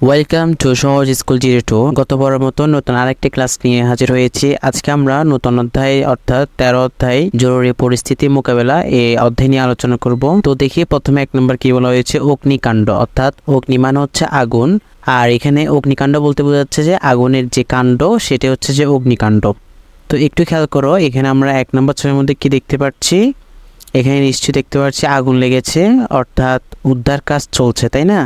Welcome to সহজ school 02। গতবারের মতো নতুন আরেকটি ক্লাস নিয়ে হাজির হয়েছি। আজকে আমরা নতুন অধ্যায় অর্থাৎ 13 অধ্যায় জরুরি পরিস্থিতি মোকাবেলা এই অধ্যায় নিয়ে আলোচনা করব। তো দেখি প্রথমে 1 নম্বর কি বলা হয়েছে, অগ্নিকাণ্ড। অর্থাৎ অগ্নি মানে হচ্ছে আগুন, আর এখানে অগ্নিকাণ্ড বলতে বোঝাচ্ছে যে আগুনের যে কাণ্ড সেটা হচ্ছে যে অগ্নিকাণ্ড। তো একটু খেয়াল করো, এখানে আমরা 1 নম্বর ছবির মধ্যে কি দেখতে পাচ্ছি, এখানে নিশ্চয়ই দেখতে পাচ্ছি আগুন লেগেছে, অর্থাৎ উদ্ধার কাজ চলছে, তাই না?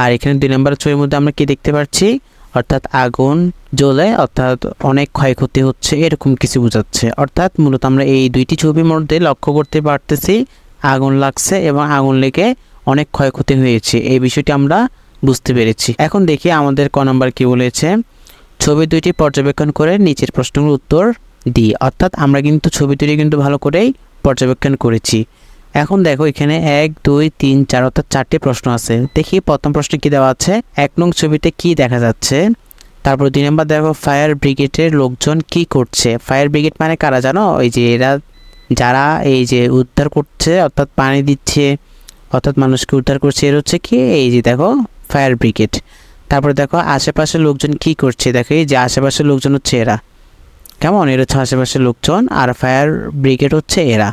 আর এখানে 2 নম্বর ছবির মধ্যে আমরা কি দেখতে পাচ্ছি, অর্থাৎ আগুন জ্বলে অর্থাৎ অনেক ক্ষয়ক্ষতি হচ্ছে, এরকম কিছু বোঝাচ্ছে। অর্থাৎ মূলত আমরা এই দুইটি ছবির মধ্যে লক্ষ্য করতে পারতেছি আগুন লাগছে এবং আগুন লেগে অনেক ক্ষয়ক্ষতি হয়েছে, এই বিষয়টি আমরা বুঝতে পেরেছি। এখন দেখি আমাদের ক নম্বর কি বলেছে, ছবি দুইটি পর্যবেক্ষণ করে নিচের প্রশ্নগুলোর উত্তর দিই। অর্থাৎ আমরা কিন্তু ছবি দুটি কিন্তু ভালো করেই পর্যবেক্ষণ করেছি। এখন দেখো এখানে 1 2 3 4 অর্থাৎ 4টি প্রশ্ন আছে। দেখি প্রথম প্রশ্নে কি দেওয়া আছে, 1 নং ছবিতে কি দেখা যাচ্ছে। তারপর 2 নম্বর দেখো ফায়ার ব্রিগেডের লোকজন কি করছে। ফায়ার ব্রিগেড মানে কারা জানো? ওই যে এরা যারা এই যে উদ্ধার করছে অর্থাৎ পানি দিচ্ছে অর্থাৎ মানুষকে উদ্ধার করছে, এর হচ্ছে কি এই যে দেখো ফায়ার ব্রিগেড। তারপর দেখো আশেপাশের লোকজন কি করছে, দেখো এই যে আশেপাশের লোকজন হচ্ছে এরা, কেমন, এর হচ্ছে আশেপাশের লোকজন, আর ফায়ার ব্রিগেড হচ্ছে এরা।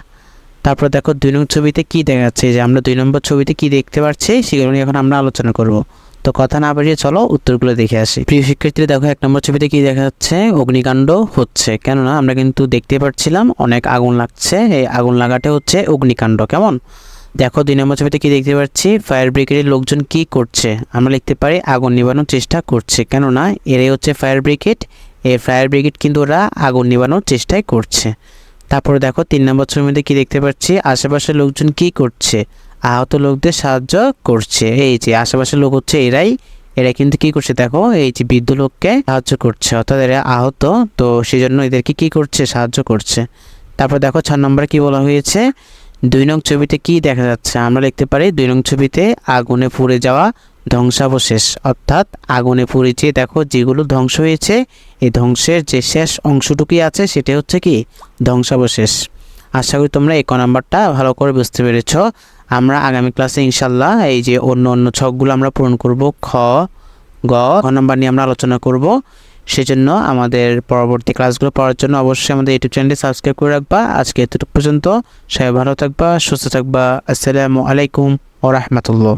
তারপর দেখো 2 নং ছবিতে কি দেখা যাচ্ছে, যে আমরা 2 নম্বর ছবিতে কি দেখতে পাচ্ছি সেগুলো নিয়ে এখন আমরা আলোচনা করব। তো কথা না বাড়িয়ে চলো উত্তরগুলো দেখে আসি। প্রিয় শিক্ষার্থীরা দেখো 1 নম্বর ছবিতে কি দেখা যাচ্ছে, অগ্নিকাণ্ড হচ্ছে। কেননা আমরা কিন্তু দেখতে পাচ্ছিলাম অনেক আগুন লাগছে, এই আগুন লাগাটা হচ্ছে অগ্নিকাণ্ড। কেমন, দেখো 2 নম্বর ছবিতে কি দেখতে পাচ্ছি, ফায়ার ব্রিগেডের লোকজন কি করছে। আমরা লিখতে পারি আগুন নিভানোর চেষ্টা করছে, কেননা এরাই হচ্ছে ফায়ার ব্রিগেড। এই ফায়ার ব্রিগেড কিন্তু ওরা আগুন নিভানোর চেষ্টাই করছে। তারপরে দেখো 3 নম্বর ছবির মধ্যে কি দেখতে পাচ্ছি, আশেপাশের লোকজন কি করছে, আহত লোকদের সাহায্য করছে। এই যে আশেপাশের লোক হচ্ছে এরা কিন্তু কি করছে, দেখো এই যে বৃদ্ধ লোককে সাহায্য করছে, অর্থাৎ এরা আহত, তো সেই জন্য এদেরকে কি করছে, সাহায্য করছে। তারপর দেখো 4 নম্বরে কি বলা হয়েছে, 2 নং ছবিতে কি দেখা যাচ্ছে। আমরা লিখতে পারি 2 নং ছবিতে আগুনে পুড়ে যাওয়া ধ্বংসাবশেষ, অর্থাৎ আগুনে পুড়ে যে দেখো যেগুলো ধ্বংস হয়েছে, এই ধ্বংসের যে শেষ অংশটুকুই আছে সেটা হচ্ছে কি ধ্বংসাবশেষ। আশা করি তোমরা এই ক নাম্বারটা ভালো করে বুঝতে পেরেছ। আমরা আগামী ক্লাসে ইনশাল্লাহ এই যে অন্য ছকগুলো আমরা পূরণ করব, খ গ নাম্বার নিয়ে আমরা আলোচনা করব। সেজন্য আমাদের পরবর্তী ক্লাসগুলো পাওয়ার জন্য অবশ্যই আমাদের ইউটিউব চ্যানেলটি সাবস্ক্রাইব করে রাখবা। আজকে এতটুকু পর্যন্ত, সবাই ভালো থাকবা, সুস্থ থাকবা। আসসালামু আলাইকুম ওয়া রাহমাতুল্লাহ।